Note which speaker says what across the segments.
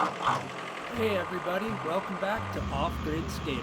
Speaker 1: Hey everybody, welcome back to Off-Grid Skater.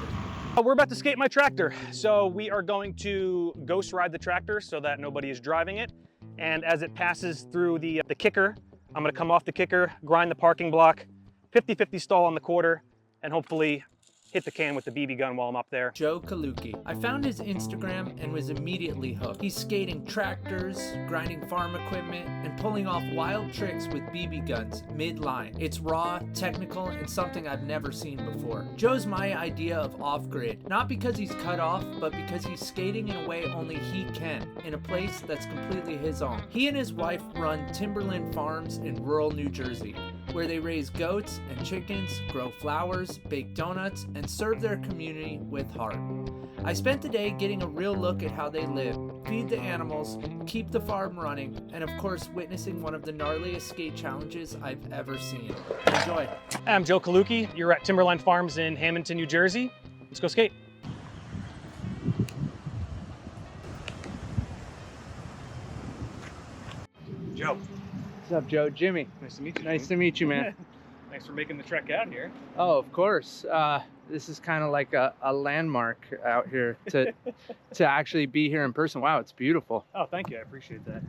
Speaker 2: We're about to skate my tractor. So we are going to ghost ride the tractor so that nobody is driving it. And as it passes through the kicker, I'm gonna come off the kicker, grind the parking block, 50-50 stall on the quarter, and hopefully hit the can with the BB gun while I'm up there.
Speaker 1: Joe Kaluki. I found his Instagram and was immediately hooked. He's skating tractors, grinding farm equipment, and pulling off wild tricks with BB guns mid-line. It's raw, technical, and something I've never seen before. Joe's my idea of off-grid, not because he's cut off, but because he's skating in a way only he can, in a place that's completely his own. He and his wife run Timberline Farms in rural New Jersey, where they raise goats and chickens, grow flowers, bake donuts, and serve their community with heart. I spent the day getting a real look at how they live, feed the animals, keep the farm running, and of course witnessing one of the gnarliest skate challenges I've ever seen. Enjoy.
Speaker 2: I'm Joe Kaluki. You're at Timberline Farms in Hamilton, New Jersey. Let's go skate. Joe.
Speaker 1: What's up, Joe? Jimmy.
Speaker 2: Nice to meet you.
Speaker 1: Nice to meet you, man.
Speaker 2: Thanks for making the trek out here.
Speaker 1: Oh, of course. This is kind of like a landmark out here to actually be here in person. Wow, it's beautiful.
Speaker 2: Oh, thank you. I appreciate that.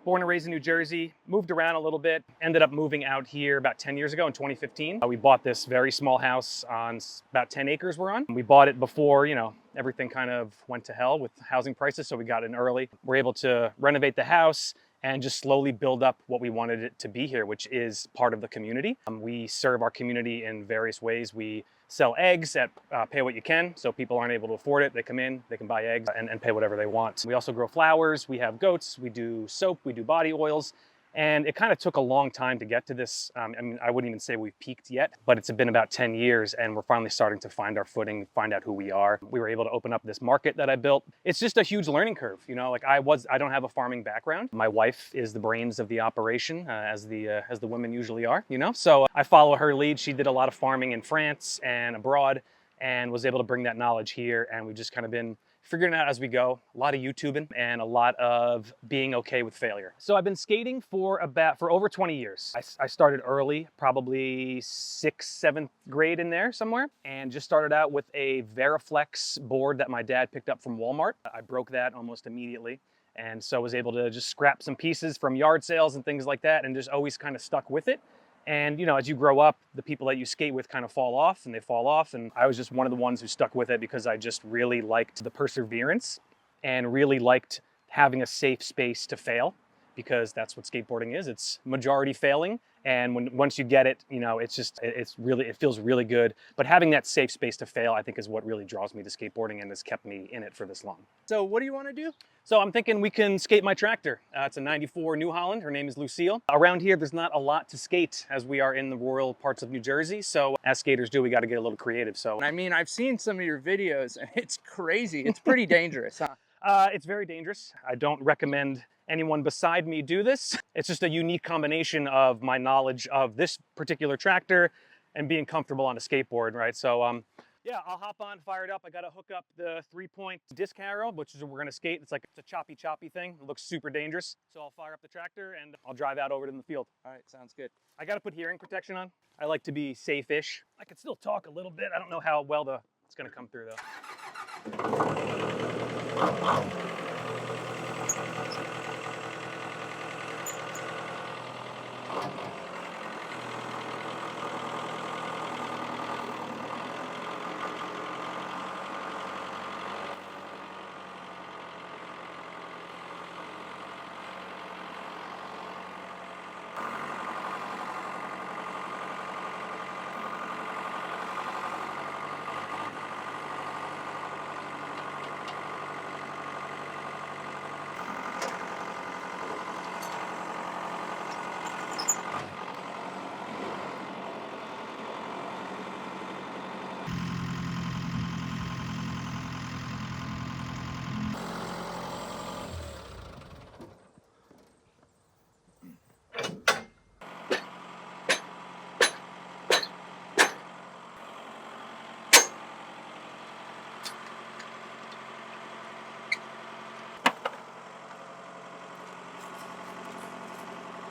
Speaker 2: Born and raised in New Jersey, moved around a little bit, ended up moving out here about 10 years ago in 2015. We bought this very small house on about 10 acres we're on. We bought it before, everything kind of went to hell with housing prices, so we got in early. We're able to renovate the house and just slowly build up what we wanted it to be here, which is part of the community. We serve our community in various ways. We sell eggs at pay what you can, so people aren't able to afford it. They come in, they can buy eggs and pay whatever they want. We also grow flowers, we have goats, we do soap, we do body oils. And it kind of took a long time to get to this. I wouldn't even say we've peaked yet, but it's been about 10 years and we're finally starting to find our footing, find out who we are. We were able to open up this market that I built. It's just a huge learning curve. I don't have a farming background. My wife is the brains of the operation, as the women usually are, So I follow her lead. She did a lot of farming in France and abroad and was able to bring that knowledge here. And we've just kind of been figuring it out as we go. A lot of YouTubing and a lot of being okay with failure. So I've been skating for over 20 years. I started early, probably 6th, 7th grade in there somewhere, and just started out with a Veriflex board that my dad picked up from Walmart. I broke that almost immediately. And so I was able to just scrap some pieces from yard sales and things like that and just always kind of stuck with it. And, as you grow up, the people that you skate with kind of fall off and they fall off. And I was just one of the ones who stuck with it because I just really liked the perseverance and really liked having a safe space to fail, because that's what skateboarding is. It's majority failing. And once you get it, it feels really good. But having that safe space to fail, I think, is what really draws me to skateboarding and has kept me in it for this long.
Speaker 1: So what do you want to do?
Speaker 2: So I'm thinking we can skate my tractor. It's a 94 New Holland. Her name is Lucille. Around here, there's not a lot to skate as we are in the rural parts of New Jersey. So as skaters do, we got to get a little creative. So
Speaker 1: I've seen some of your videos and it's crazy. It's pretty dangerous, huh?
Speaker 2: It's very dangerous. I don't recommend anyone beside me do this. It's just a unique combination of my knowledge of this particular tractor and being comfortable on a skateboard, right? So yeah, I'll hop on, fire it up. I got to hook up the 3-point disc harrow, which is what we're gonna skate. It's a choppy thing. It looks super dangerous. So I'll fire up the tractor and I'll drive out over to the field.
Speaker 1: All right, sounds good.
Speaker 2: I got to put hearing protection on. I like to be safe-ish. I can still talk a little bit. I don't know how well it's gonna come through though.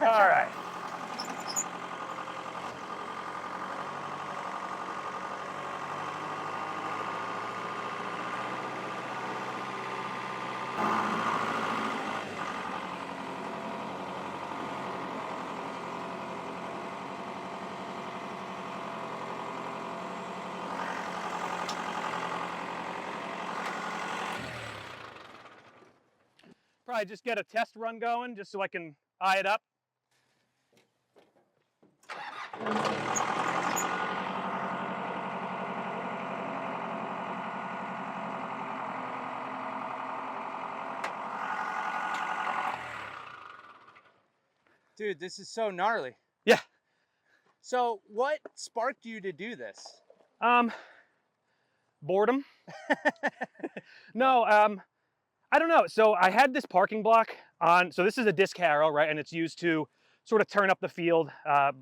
Speaker 2: All right. probably just get a test run going just so I can eye it up.
Speaker 1: Dude, this is so gnarly.
Speaker 2: Yeah.
Speaker 1: So what sparked you to do this?
Speaker 2: Boredom. No, I don't know. So I had this parking block on, so this is a disc harrow, right? And it's used to sort of turn up the field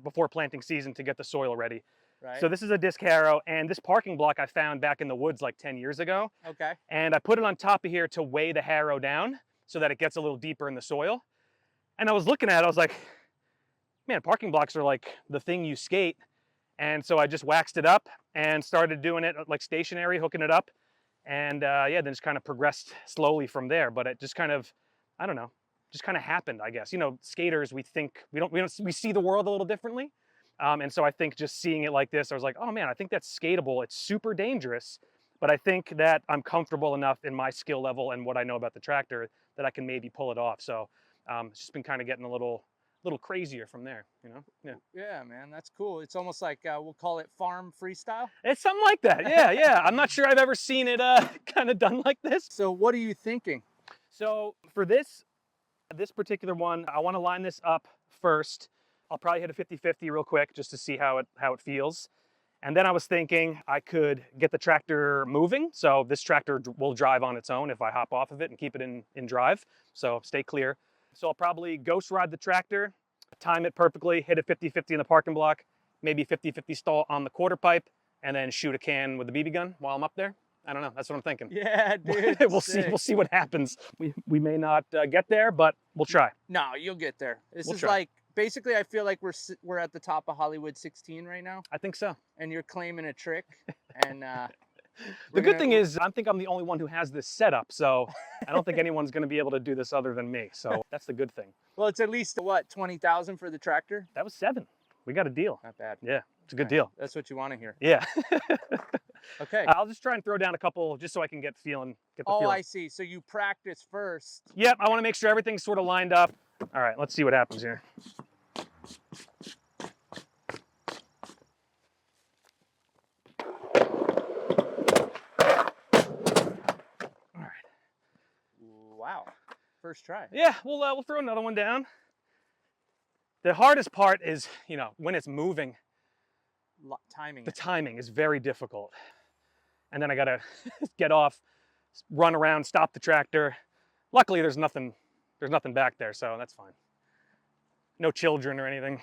Speaker 2: before planting season to get the soil ready.
Speaker 1: Right.
Speaker 2: So this is a disc harrow, and this parking block I found back in the woods like 10 years ago.
Speaker 1: Okay.
Speaker 2: And I put it on top of here to weigh the harrow down so that it gets a little deeper in the soil. And I was looking at it, I was like, man, parking blocks are like the thing you skate. And so I just waxed it up and started doing it like stationary, hooking it up. And yeah, then just kind of progressed slowly from there. But it just kind of, I don't know, just kind of happened, I guess. You know, skaters, we see the world a little differently. And so I think just seeing it like this, I was like, oh man, I think that's skatable. It's super dangerous, but I think that I'm comfortable enough in my skill level and what I know about the tractor that I can maybe pull it off. So it's just been kind of getting a little crazier from there, you know? Yeah.
Speaker 1: Yeah, man, that's cool. It's almost like we'll call it farm freestyle.
Speaker 2: It's something like that. Yeah, yeah. I'm not sure I've ever seen it kind of done like this.
Speaker 1: So what are you thinking?
Speaker 2: So for this particular one, I want to line this up first. I'll probably hit a 50-50 real quick just to see how it feels. And then I was thinking I could get the tractor moving. So this tractor will drive on its own if I hop off of it and keep it in drive. So stay clear. So I'll probably ghost ride the tractor, time it perfectly, hit a 50-50 in the parking block, maybe 50-50 stall on the quarter pipe, and then shoot a can with the BB gun while I'm up there. I don't know. That's what I'm thinking.
Speaker 1: Yeah, dude.
Speaker 2: We'll see. We'll see what happens. We may not get there, but we'll try.
Speaker 1: No, you'll get there. This
Speaker 2: We'll
Speaker 1: is
Speaker 2: try.
Speaker 1: like, basically, I feel like we're at the top of Hollywood 16 right now,
Speaker 2: I think so.
Speaker 1: and you're claiming a trick. And
Speaker 2: The good thing is, I think I'm the only one who has this setup, so I don't think anyone's going to be able to do this other than me. So that's the good thing.
Speaker 1: well, it's at least what, 20,000 for the tractor?
Speaker 2: That was 7. We got a deal.
Speaker 1: Not bad.
Speaker 2: Yeah, it's a good
Speaker 1: Right.
Speaker 2: deal.
Speaker 1: That's what you want to hear.
Speaker 2: Yeah.
Speaker 1: Okay.
Speaker 2: I'll just try and throw down a couple just so I can get the feeling.
Speaker 1: Oh, I see. So you practice first.
Speaker 2: Yep, I want to make sure everything's sort of lined up. All right, let's see what happens here. All right.
Speaker 1: Wow. First try.
Speaker 2: Yeah, we'll throw another one down. The hardest part is, you know, when it's moving,
Speaker 1: Timing.
Speaker 2: the timing is very difficult. And then I gotta get off, run around, stop the tractor. Luckily, there's nothing back there, so that's fine. No children or anything.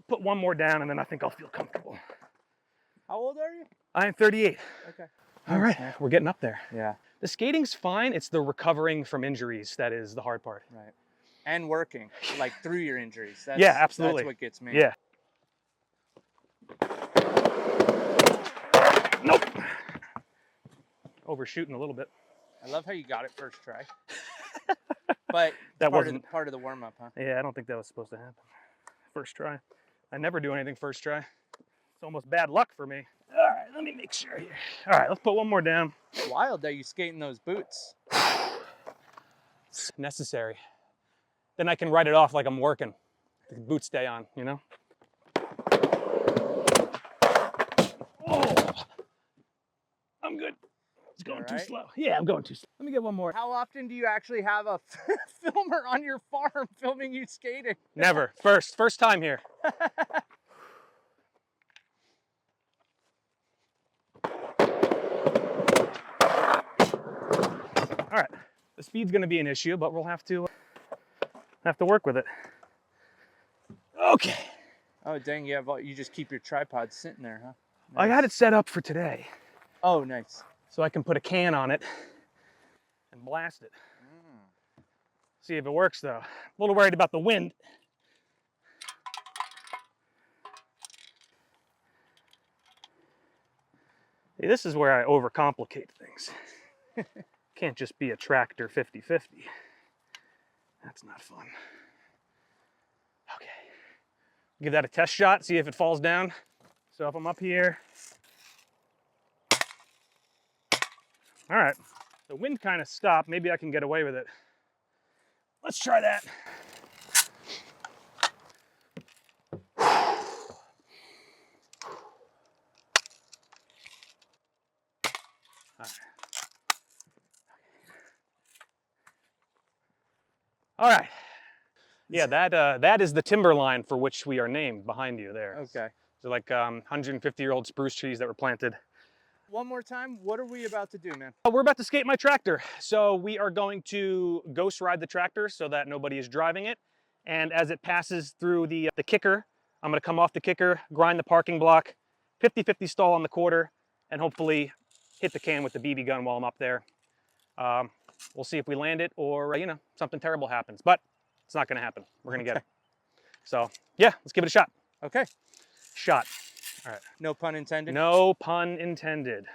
Speaker 2: Put one more down, and then I think I'll feel comfortable.
Speaker 1: How old are you?
Speaker 2: I am 38.
Speaker 1: Okay.
Speaker 2: All right, we're getting up there.
Speaker 1: Yeah.
Speaker 2: The skating's fine. It's the recovering from injuries that is the hard part.
Speaker 1: Right. And working, like through your injuries. That's,
Speaker 2: Yeah, absolutely.
Speaker 1: That's what gets me.
Speaker 2: Yeah. Nope. Overshooting a little bit.
Speaker 1: I love how you got it first try. But
Speaker 2: That
Speaker 1: part
Speaker 2: wasn't
Speaker 1: part of the warm up, huh?
Speaker 2: Yeah, I don't think that was supposed to happen. First try. I never do anything first try. It's almost bad luck for me. All right, let me make sure here. All right, let's put one more down.
Speaker 1: It's wild that you skate in those boots.
Speaker 2: It's necessary. Then I can write it off like I'm working. The boots stay on, you know? Oh, I'm good. It's going too
Speaker 1: right?
Speaker 2: slow. Yeah, I'm going too slow. Let me get one more.
Speaker 1: How often do you actually have a filmer on your farm filming you skating?
Speaker 2: Never. First time here. All right, the speed's going to be an issue, but we'll have to work with it. Okay.
Speaker 1: Oh dang, you just keep your tripod sitting there, huh?
Speaker 2: I got it set up for today,
Speaker 1: Oh, nice.
Speaker 2: so I can put a can on it and blast it. See if it works though. A little worried about the wind. See, this is where I overcomplicate things. Can't just be a tractor 50-50. That's not fun. Okay. Give that a test shot, see if it falls down. So if I'm up here, All right, the wind kind of stopped. Maybe I can get away with it. Let's try that. All right. Yeah, that is the timberline for which we are named behind you there.
Speaker 1: Okay.
Speaker 2: They're like 150-year-old spruce trees that were planted.
Speaker 1: One more time, what are we about to do, man?
Speaker 2: We're about to skate my tractor. So we are going to ghost ride the tractor so that nobody is driving it. And as it passes through the kicker, I'm gonna come off the kicker, grind the parking block, 50-50 stall on the quarter, and hopefully hit the can with the BB gun while I'm up there. We'll see if we land it or, you know, something terrible happens, but it's not gonna happen. We're gonna get it. So yeah, let's give it a shot.
Speaker 1: Okay.
Speaker 2: Shot. All right.
Speaker 1: No pun intended?
Speaker 2: No pun intended.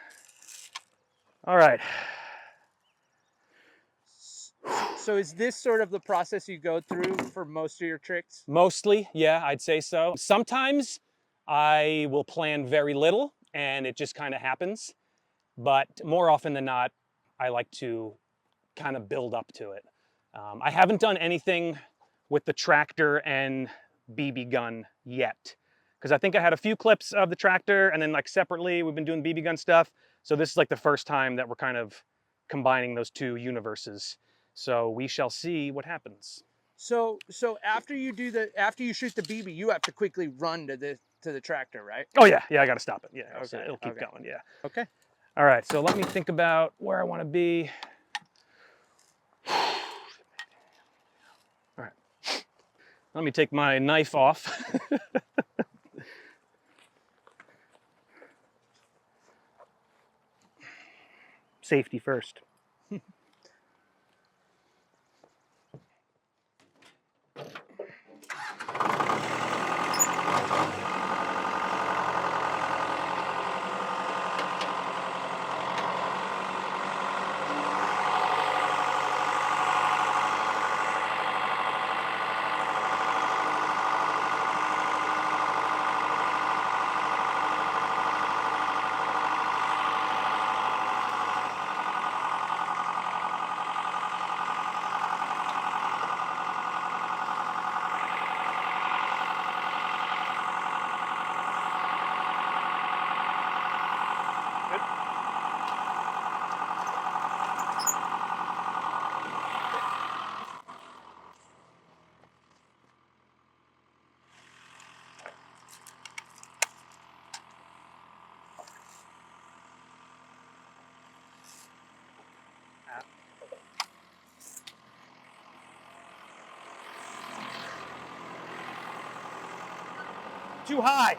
Speaker 2: All right.
Speaker 1: So is this sort of the process you go through for most of your tricks?
Speaker 2: Mostly, yeah, I'd say so. Sometimes I will plan very little and it just kind of happens. But more often than not, I like to kind of build up to it. I haven't done anything with the tractor and BB gun yet. Because I think I had a few clips of the tractor and then like separately we've been doing BB gun stuff. So this is like the first time that we're kind of combining those two universes. So we shall see what happens.
Speaker 1: So after you shoot the BB, you have to quickly run to the tractor, right?
Speaker 2: Oh yeah, I got to stop it. Yeah,
Speaker 1: Okay,
Speaker 2: it'll keep going. Yeah.
Speaker 1: Okay.
Speaker 2: All right, so let me think about where I want to be. All right, let me take my knife off. Safety first. Too high.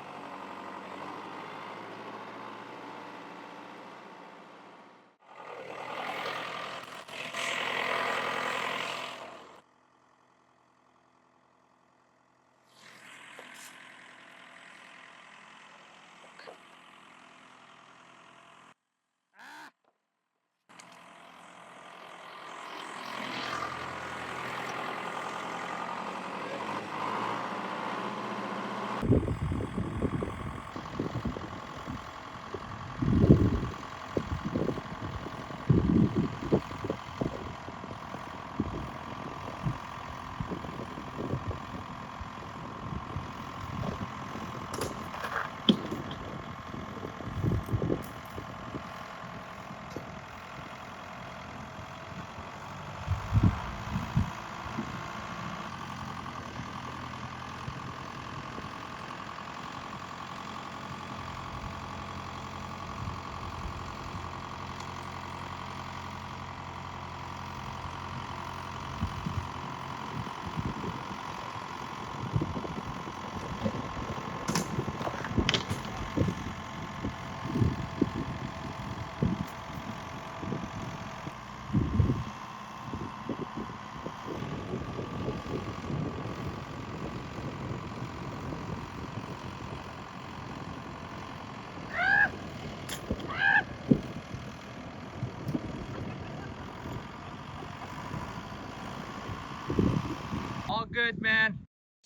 Speaker 1: All good, man.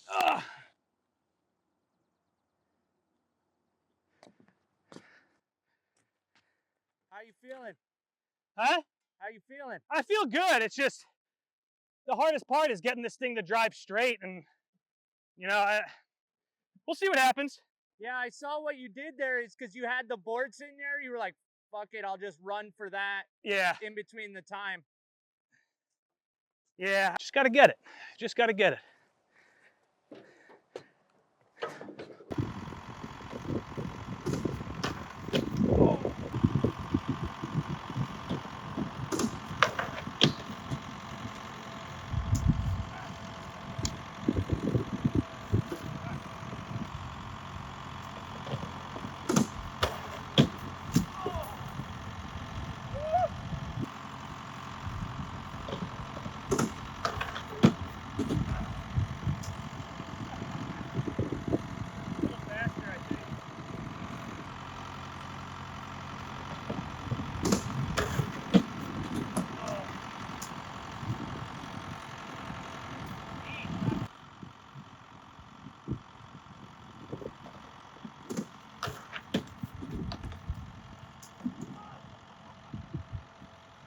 Speaker 1: How you feeling?
Speaker 2: Huh?
Speaker 1: How you feeling?
Speaker 2: I feel good. It's just the hardest part is getting this thing to drive straight, and you know, we'll see what happens.
Speaker 1: Yeah, I saw what you did there is because you had the board sitting there. You were like, fuck it, I'll just run for that
Speaker 2: Yeah,
Speaker 1: in between the time.
Speaker 2: yeah. Just got to get it. Just got to get it.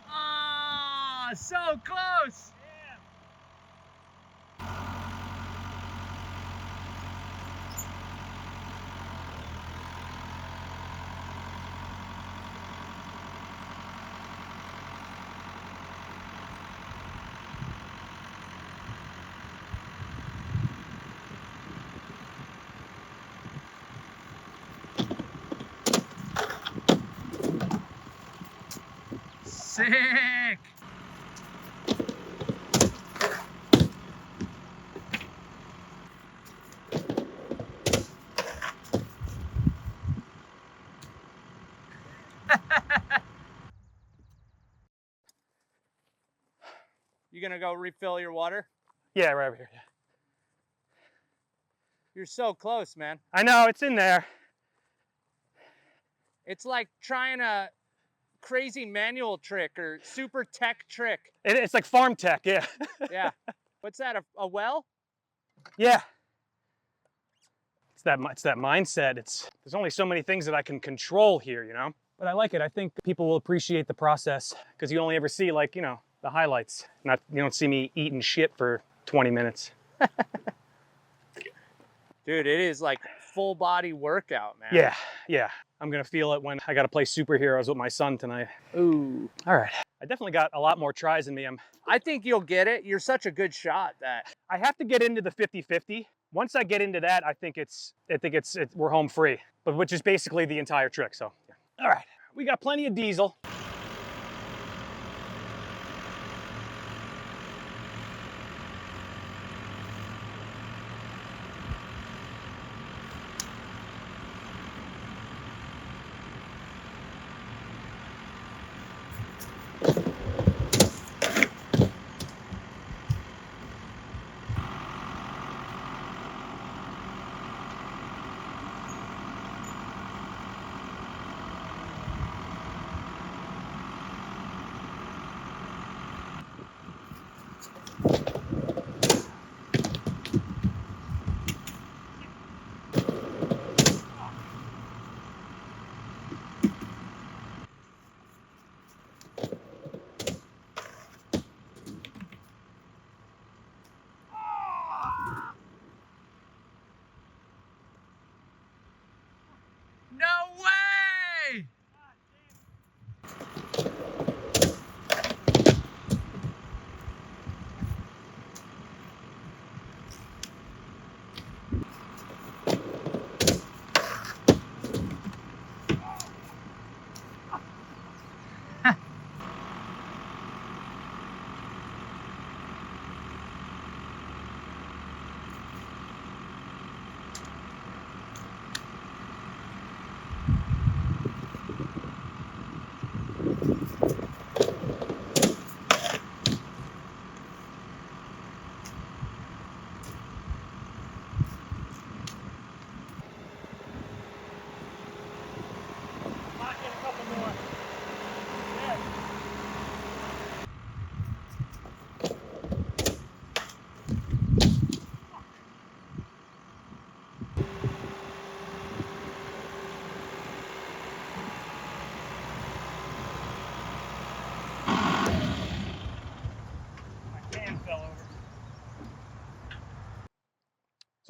Speaker 1: Ah, so close. Sick. You gonna go refill your water?
Speaker 2: Yeah, right over here. Yeah.
Speaker 1: You're so close, man.
Speaker 2: I know it's in there.
Speaker 1: It's like trying a crazy manual trick or super tech trick.
Speaker 2: It's like farm tech. Yeah.
Speaker 1: Yeah. What's that, a well?
Speaker 2: Yeah. It's that mindset. There's only so many things that I can control here, you know? But I like it. I think people will appreciate the process because you only ever see, like, you know, the highlights. You don't see me eating shit for 20 minutes.
Speaker 1: Dude, it is like full body workout, man.
Speaker 2: Yeah, yeah. I'm gonna feel it when I gotta play superheroes with my son tonight.
Speaker 1: Ooh.
Speaker 2: All right. I definitely got a lot more tries in me.
Speaker 1: I think you'll get it. You're such a good shot that.
Speaker 2: I have to get into the 50-50. Once I get into that, I think we're home free, but which is basically the entire trick. So, yeah. All right, we got plenty of diesel.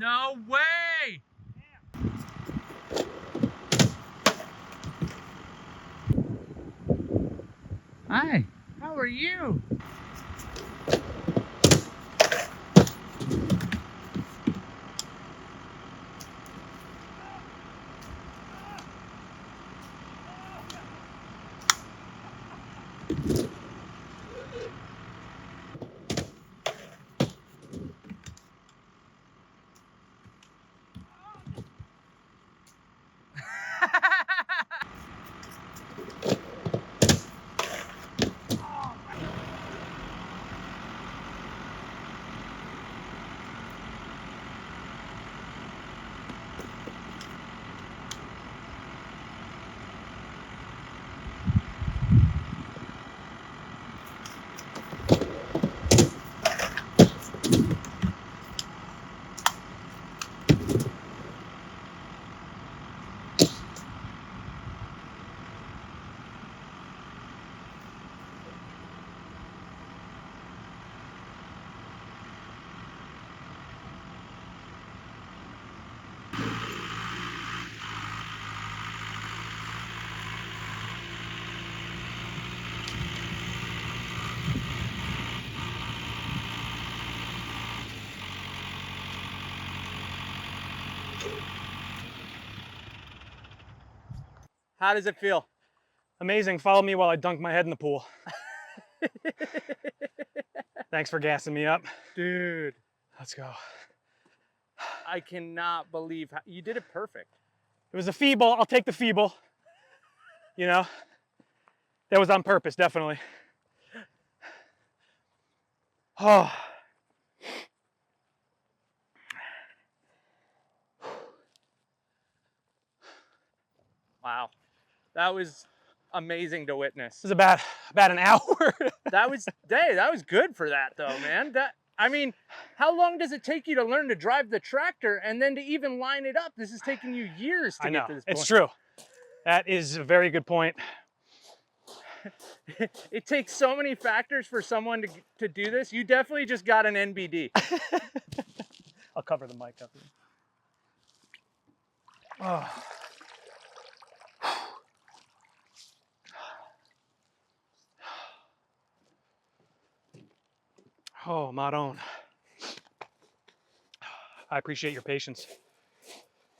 Speaker 1: No way! Hi, how are you? How does it feel?
Speaker 2: Amazing. Follow me while I dunk my head in the pool. Thanks for gassing me up.
Speaker 1: Dude,
Speaker 2: Let's go.
Speaker 1: I cannot believe how you did it perfect.
Speaker 2: It was a feeble. I'll take the feeble. You know, that was on purpose, definitely. Oh.
Speaker 1: Wow. That was amazing to witness.
Speaker 2: This is about an hour.
Speaker 1: That was good for that though, man. I mean, how long does it take you to learn to drive the tractor and then to even line it up? This is taking you years to get to this point.
Speaker 2: It's true. That is a very good point.
Speaker 1: It takes so many factors for someone to do this. You definitely just got an NBD.
Speaker 2: I'll cover the mic up here. Oh. Oh, Maron. I appreciate your patience.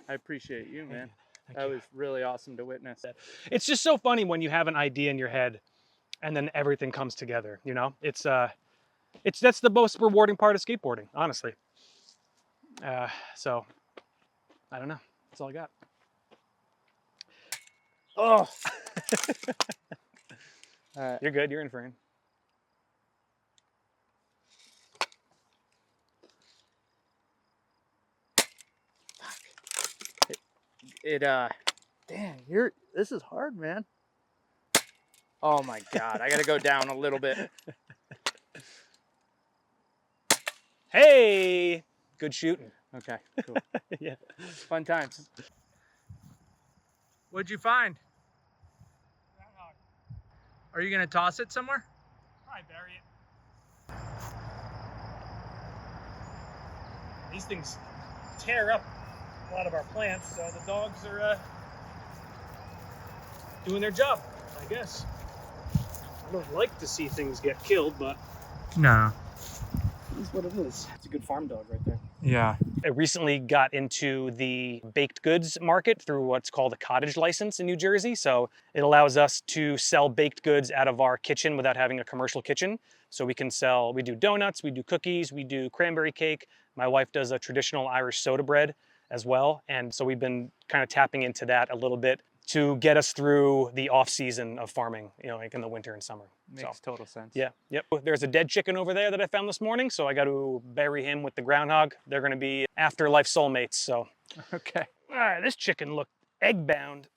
Speaker 1: I appreciate you, man. That was really awesome to witness.
Speaker 2: It's just so funny when you have an idea in your head and then everything comes together, you know? That's the most rewarding part of skateboarding, honestly. So, I don't know. That's all I got. Oh! You're good. You're in frame.
Speaker 1: Damn, this is hard, man. Oh my God, I gotta go down a little bit.
Speaker 2: Hey! Good shooting.
Speaker 1: Okay, cool.
Speaker 2: Yeah.
Speaker 1: Fun times. What'd you find? Are you gonna toss it somewhere?
Speaker 2: Probably bury it. These things tear up a lot of our plants, so the dogs are doing their job, I guess. I don't like to see things get killed, but
Speaker 1: No.
Speaker 2: it is what it is. It's a good farm dog right there.
Speaker 1: Yeah.
Speaker 2: I recently got into the baked goods market through what's called a cottage license in New Jersey. So it allows us to sell baked goods out of our kitchen without having a commercial kitchen. So we do donuts, we do cookies, we do cranberry cake. My wife does a traditional Irish soda bread as well. And so we've been kind of tapping into that a little bit to get us through the off season of farming, you know, like in the winter and summer.
Speaker 1: Makes total sense.
Speaker 2: Yeah, yep. There's a dead chicken over there that I found this morning, so I got to bury him with the groundhog. They're gonna be afterlife soulmates, so.
Speaker 1: Okay.
Speaker 2: All right, this chicken looked egg-bound.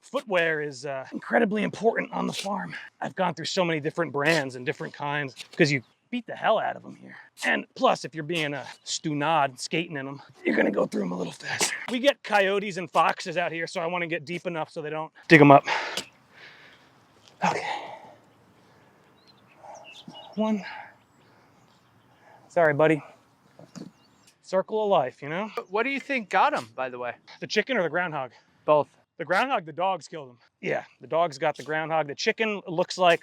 Speaker 2: Footwear is incredibly important on the farm. I've gone through so many different brands and different kinds because you beat the hell out of them here. And plus, if you're being a stunad skating in them, you're gonna go through them a little faster. We get coyotes and foxes out here, so I wanna get deep enough so they don't dig them up. Okay. one. Sorry, buddy. Circle of life, you know?
Speaker 1: What do you think got him, by the way?
Speaker 2: The chicken or the groundhog?
Speaker 1: Both.
Speaker 2: The groundhog, the dogs killed him. Yeah, the dogs got the groundhog. The chicken looks like,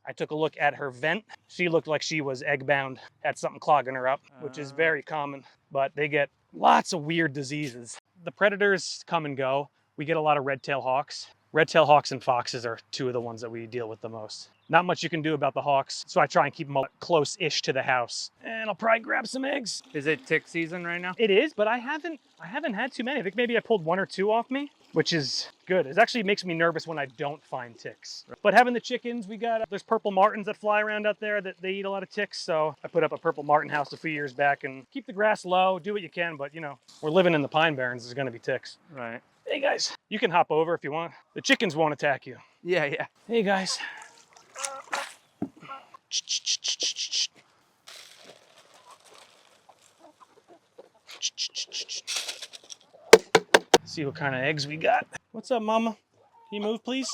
Speaker 2: I took a look at her vent. She looked like she was egg bound, had something clogging her up, which is very common, but they get lots of weird diseases. The predators come and go. We get a lot of red-tailed hawks. Red-tailed hawks and foxes are two of the ones that we deal with the most. Not much you can do about the hawks, so I try and keep them close-ish to the house. And I'll probably grab some eggs.
Speaker 1: Is it tick season right now?
Speaker 2: It is, but I haven't had too many. I think maybe I pulled 1 or 2 off me, which is good. It actually makes me nervous when I don't find ticks. But having the chickens, there's purple martins that fly around out there that they eat a lot of ticks. So I put up a purple martin house a few years back and keep the grass low, do what you can, but you know, we're living in the Pine Barrens, there's gonna be ticks.
Speaker 1: Right.
Speaker 2: Hey guys, you can hop over if you want. The chickens won't attack you.
Speaker 1: Yeah, yeah.
Speaker 2: Hey guys. See what kind of eggs we got. What's up, mama? Can you move, please?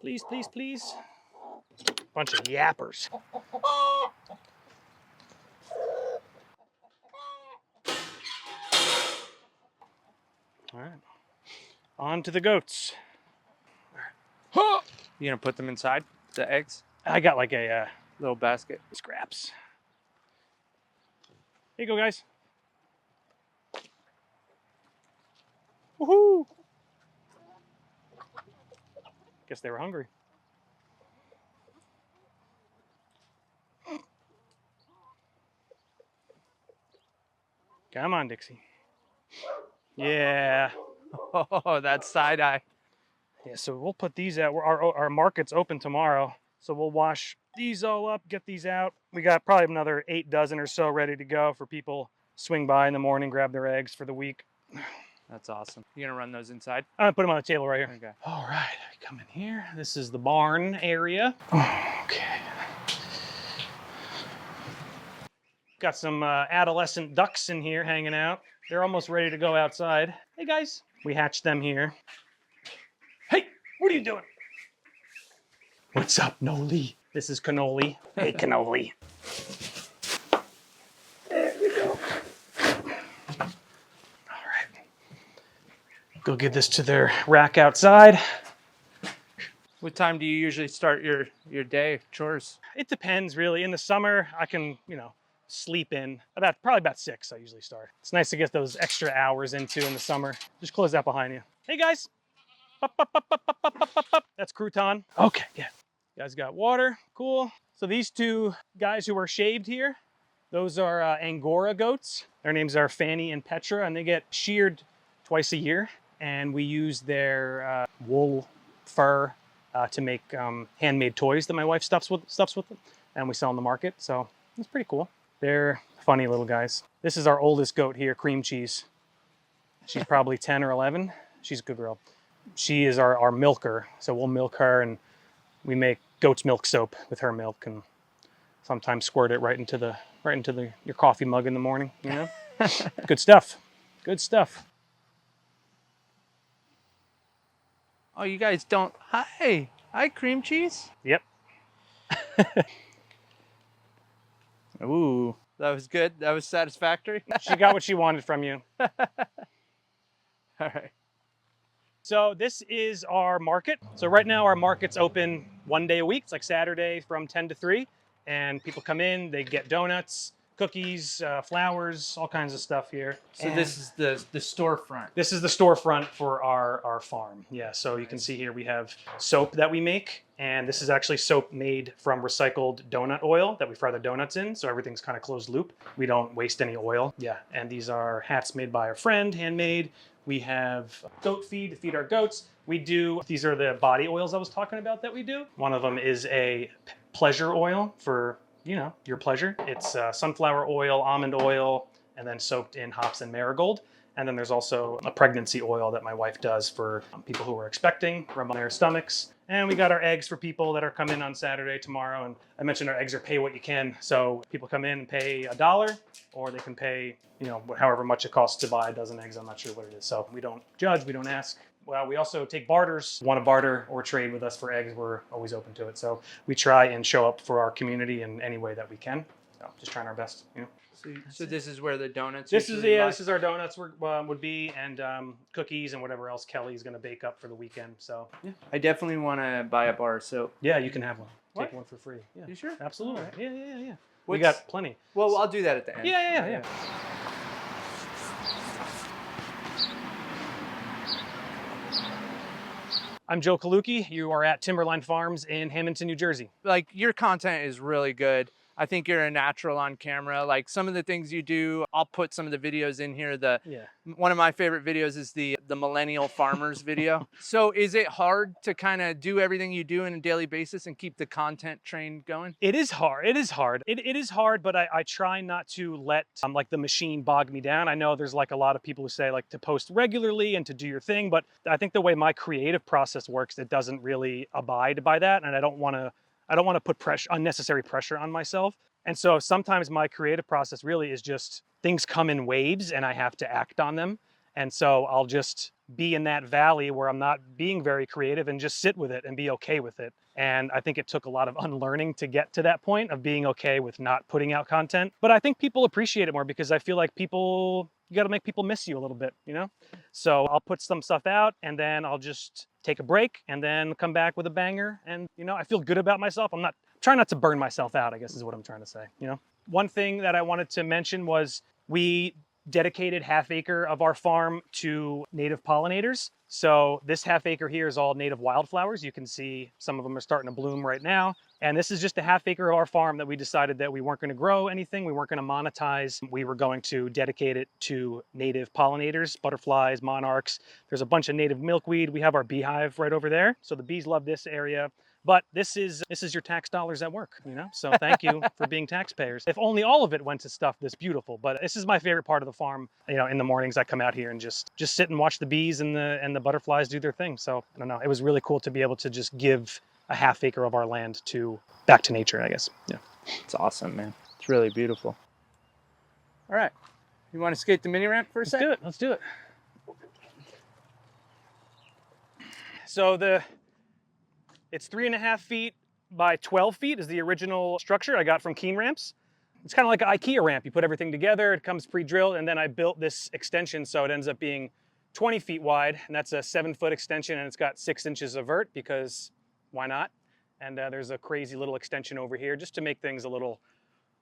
Speaker 2: Please, please, please. Bunch of yappers. All right, on to the goats.
Speaker 1: You gonna put them inside the eggs?
Speaker 2: I got like a
Speaker 1: Little basket.
Speaker 2: scraps. Here you go, guys. Woohoo! Guess they were hungry. Come on, Dixie. Yeah.
Speaker 1: Oh, that's side eye.
Speaker 2: Yeah, so we'll put these out. Our market's open tomorrow, so we'll wash these all up, get these out. We got probably another 8 dozen or so ready to go for people swing by in the morning, grab their eggs for the week.
Speaker 1: That's awesome. You gonna run those inside?
Speaker 2: I'm gonna put them on the table right here.
Speaker 1: Okay.
Speaker 2: All right, come in here. This is the barn area. Okay. Got some adolescent ducks in here hanging out. They're almost ready to go outside. Hey guys, we hatched them here. Hey, what are you doing? What's up, Noli? This is Cannoli. Hey, Cannoli. There we go. All right. Go give this to their rack outside.
Speaker 1: What time do you usually start your day chores?
Speaker 2: It depends, really. In the summer, I can, sleep in. Probably about 6, I usually start. It's nice to get those extra hours into in the summer. Just close that behind you. Hey, guys. Up, up, up, up, up, up, up, up, up. That's crouton. Okay, yeah. You guys got water. Cool. So these 2 guys who are shaved here, those are Angora goats. Their names are Fanny and Petra, and they get sheared twice a year. And we use their wool fur to make handmade toys that my wife stuffs with them, and we sell on the market. So it's pretty cool. They're funny little guys. This is our oldest goat here, Cream Cheese. She's probably 10 or 11. She's a good girl. She is our milker, so we'll milk her, and we make goat's milk soap with her milk, and sometimes squirt it right into your coffee mug in the morning. You know, good stuff. Good stuff.
Speaker 1: Oh, you guys don't. Hi, Cream Cheese.
Speaker 2: Yep.
Speaker 1: Ooh, that was good. That was satisfactory.
Speaker 2: She got what she wanted from you.
Speaker 1: All right.
Speaker 2: So this is our market. So right now our market's open 1 day a week. It's like Saturday from 10 to 3. And people come in, they get donuts, cookies, flowers, all kinds of stuff here.
Speaker 1: So this is the storefront.
Speaker 2: This is the storefront for our farm. Yeah, so you can see here we have soap that we make. And this is actually soap made from recycled donut oil that we fry the donuts in. So everything's kind of closed loop. We don't waste any oil. Yeah, and these are hats made by a friend, handmade. We have goat feed to feed our goats. These are the body oils I was talking about that we do. One of them is a pleasure oil for, your pleasure. It's sunflower oil, almond oil, and then soaked in hops and marigold. And then there's also a pregnancy oil that my wife does for people who are expecting, rub on their stomachs. And we got our eggs for people that are coming on Saturday, tomorrow. And I mentioned our eggs are pay what you can. So people come in and pay $1, or they can pay, however much it costs to buy a dozen eggs. I'm not sure what it is. So we don't judge, we don't ask. Well, we also take barters. Want to barter or trade with us for eggs, we're always open to it. So we try and show up for our community in any way that we can. So just trying our best, you know.
Speaker 1: So this is where the donuts.
Speaker 2: This is
Speaker 1: usually lie?
Speaker 2: this is our donuts would be, and cookies and whatever else Kelly's gonna bake up for the weekend. So yeah,
Speaker 1: I definitely want to buy a bar. So
Speaker 2: yeah, you can have one.
Speaker 1: What?
Speaker 2: Take one for free. Yeah,
Speaker 1: you sure?
Speaker 2: absolutely.
Speaker 1: Right.
Speaker 2: Yeah. We
Speaker 1: What's-
Speaker 2: got plenty.
Speaker 1: Well, I'll do that at the end.
Speaker 2: Yeah. I'm Joe Kaluki. You are at Timberline Farms in Hamilton, New Jersey.
Speaker 1: Like, your content is really good. I think you're a natural on camera. Like, some of the things you do, I'll put some of the videos in here. One of my favorite videos is the millennial farmers video. So is it hard to kind of do everything you do on a daily basis and keep the content train going?
Speaker 2: It is hard. It is hard, but I try not to let like the machine bog me down. I know there's like a lot of people who say like to post regularly and to do your thing, but I think the way my creative process works, it doesn't really abide by that, and I don't want to put unnecessary pressure on myself. And so sometimes my creative process really is just things come in waves and I have to act on them. And so I'll just be in that valley where I'm not being very creative and just sit with it and be okay with it. And I think it took a lot of unlearning to get to that point of being okay with not putting out content. But I think people appreciate it more because I feel like you got to make people miss you a little bit, you know? So I'll put some stuff out and then I'll just take a break and then come back with a banger. And, you know, I feel good about myself. I'm trying not to burn myself out, I guess is what I'm trying to say, you know? One thing that I wanted to mention was we dedicated half acre of our farm to native pollinators. So this half acre here is all native wildflowers. You can see some of them are starting to bloom right now. And this is just a half acre of our farm that we decided that we weren't going to grow anything. We weren't going to monetize. We were going to dedicate it to native pollinators, butterflies, monarchs. There's a bunch of native milkweed. We have our beehive right over there. So the bees love this area. But this is your tax dollars at work, you know? So thank you for being taxpayers. If only all of it went to stuff this beautiful, but this is my favorite part of the farm. You know, in the mornings I come out here and just sit and watch the bees and the butterflies do their thing. So I don't know, it was really cool to be able to just give a half acre of our land back to nature, I guess. Yeah.
Speaker 1: It's awesome, man. It's really beautiful. All right. You want to skate the mini ramp for a second?
Speaker 2: Let's do it. So it's 3.5 feet by 12 feet is the original structure I got from Keen Ramps. It's kind of like an IKEA ramp. You put everything together, it comes pre-drilled, and then I built this extension so it ends up being 20 feet wide, and that's a 7-foot extension, and it's got 6 inches of vert because why not? And there's a crazy little extension over here just to make things a little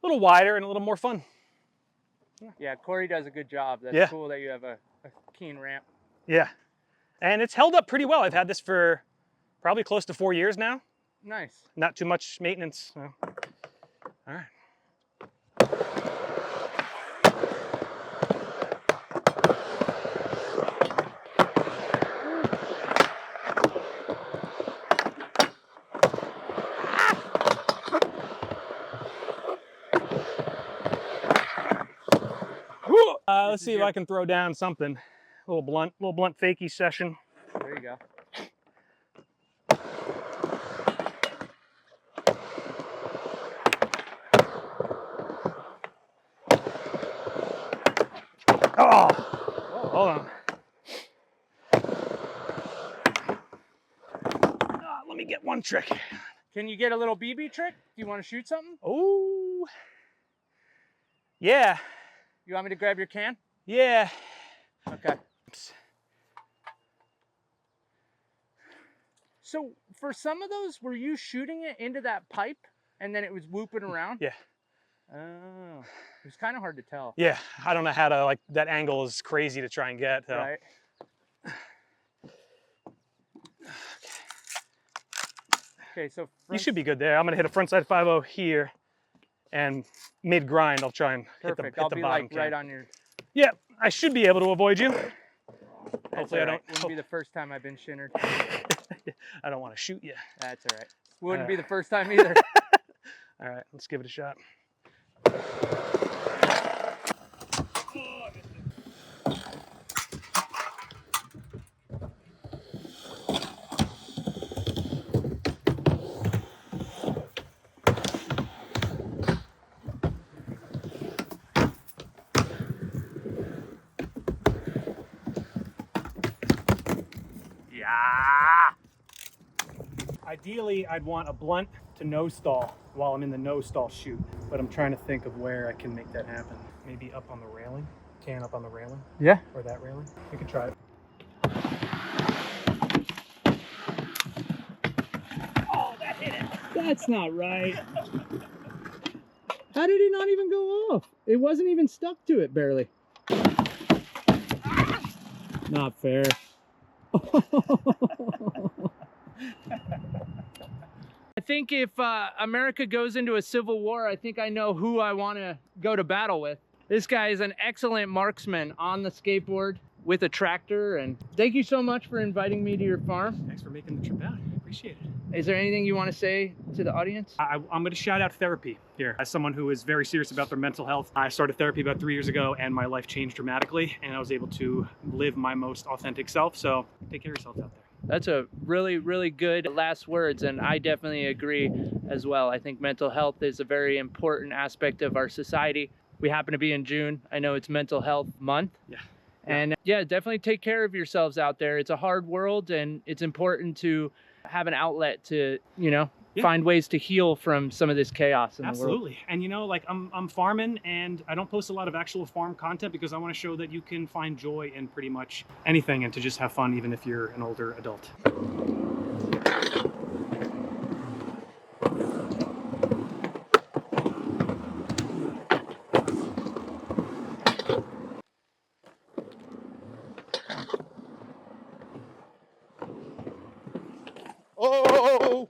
Speaker 2: wider and a little more fun.
Speaker 1: Yeah, Corey does a good job. That's cool that you have a Keen ramp.
Speaker 2: Yeah, and it's held up pretty well. I've had this for probably close to 4 years now.
Speaker 1: Nice.
Speaker 2: Not too much maintenance. So. All right. Let's see if I can throw down something. A little blunt fakie session.
Speaker 1: There you go.
Speaker 2: Oh, hold on. Let me get one trick.
Speaker 1: Can you get a little BB trick? Do you want to shoot something?
Speaker 2: Oh, yeah.
Speaker 1: You want me to grab your can?
Speaker 2: Yeah.
Speaker 1: Okay. So for some of those, were you shooting it into that pipe and then it was whooping around?
Speaker 2: Yeah.
Speaker 1: Oh, it was kind of hard to tell.
Speaker 2: Yeah, I don't know how to, like, that angle is crazy to try and get. So.
Speaker 1: Right. Okay, so
Speaker 2: you should be good there. I'm gonna hit a frontside 5-0 here, and mid grind I'll try and hit the
Speaker 1: I'll
Speaker 2: bottom
Speaker 1: be like
Speaker 2: can.
Speaker 1: right on your.
Speaker 2: Yeah, I should be able to avoid you. Hopefully I don't.
Speaker 1: Wouldn't be the first time I've been shinnered.
Speaker 2: I don't want to shoot you.
Speaker 1: That's all right. Wouldn't be the first time either.
Speaker 2: All right, let's give it a shot. Ideally, I'd want a blunt to no stall while I'm in the no stall shoot, but I'm trying to think of where I can make that happen. Maybe up on the railing, can up on the railing.
Speaker 3: Yeah.
Speaker 2: Or that railing. We could try it. Oh, that hit it.
Speaker 3: That's not right. How did it not even go off? It wasn't even stuck to it, barely. Not fair.
Speaker 1: I think if America goes into a civil war, I think I know who I want to go to battle with. This guy is an excellent marksman on the skateboard with a tractor. And thank you so much for inviting me to your farm.
Speaker 2: Thanks for making the trip out. Appreciate it.
Speaker 1: Is there anything you want to say to the audience?
Speaker 2: I'm going to shout out therapy here. As someone who is very serious about their mental health, I started therapy about 3 years ago and my life changed dramatically and I was able to live my most authentic self. So take care of yourself out there.
Speaker 1: That's a really, really good last words, and I definitely agree as well. I think mental health is a very important aspect of our society. We happen to be in June. I know it's Mental Health Month.
Speaker 2: Yeah.
Speaker 1: And yeah, definitely take care of yourselves out there. It's a hard world, and it's important to have an outlet to, you know, find ways to heal from some of this chaos in the world.
Speaker 2: Absolutely. And you know, like I'm farming and I don't post a lot of actual farm content because I want to show that you can find joy in pretty much anything and to just have fun even if you're an older adult.
Speaker 3: Oh!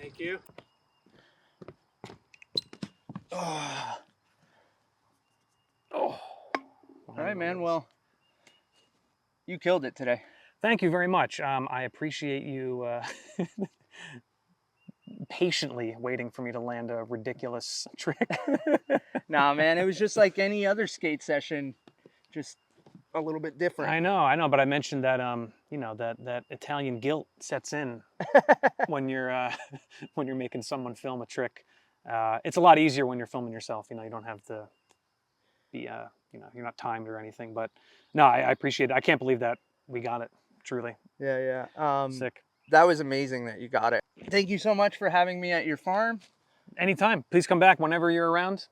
Speaker 2: Thank you.
Speaker 3: Oh. All right, man. Well, you killed it today.
Speaker 2: Thank you very much. I appreciate you patiently waiting for me to land a ridiculous trick.
Speaker 3: Nah, man, it was just like any other skate session, just a little bit different.
Speaker 2: I know, but I mentioned that you know, that Italian guilt sets in when you're making someone film a trick. It's a lot easier when you're filming yourself. You know, you don't have to be you know, you're not timed or anything. But no, I appreciate it. I can't believe that we got it. Truly.
Speaker 3: Yeah.
Speaker 2: Sick.
Speaker 3: That was amazing that you got it. Thank you so much for having me at your farm.
Speaker 2: Anytime. Please come back whenever you're around.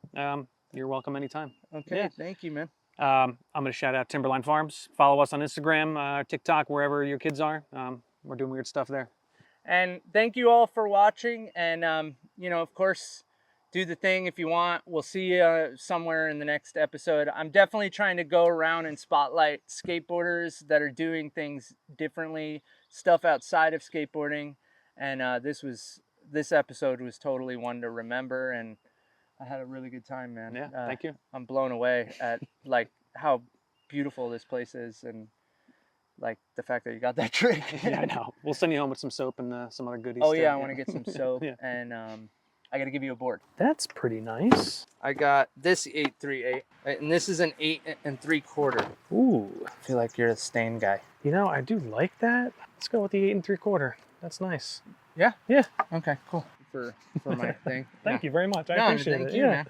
Speaker 2: You're welcome anytime.
Speaker 3: Okay,
Speaker 2: Yeah.
Speaker 3: Thank you, man.
Speaker 2: I'm going to shout out Timberline Farms. Follow us on Instagram, TikTok, wherever your kids are. We're doing weird stuff there.
Speaker 3: And thank you all for watching. And, you know, of course, do the thing if you want. We'll see you somewhere in the next episode. I'm definitely trying to go around and spotlight skateboarders that are doing things differently, stuff outside of skateboarding. And this episode was totally one to remember. And I had a really good time, man.
Speaker 2: Yeah, thank you.
Speaker 3: I'm blown away at like how beautiful this place is and like the fact that you got that trick.
Speaker 2: Yeah, I know. We'll send you home with some soap and some other goodies.
Speaker 3: Oh yeah, I want to get some soap.
Speaker 2: Yeah.
Speaker 3: And I got to give you a board.
Speaker 2: That's pretty nice.
Speaker 3: I got this 838, and this is an 8 3/4.
Speaker 2: Ooh.
Speaker 3: I feel like you're a stain guy.
Speaker 2: You know, I do like that. Let's go with the 8 3/4. That's nice.
Speaker 3: Yeah?
Speaker 2: Yeah.
Speaker 3: Okay, cool. For my thing.
Speaker 2: Thank you very much. I
Speaker 3: No,
Speaker 2: appreciate
Speaker 3: thank
Speaker 2: it.
Speaker 3: you,
Speaker 2: Yeah.
Speaker 3: man.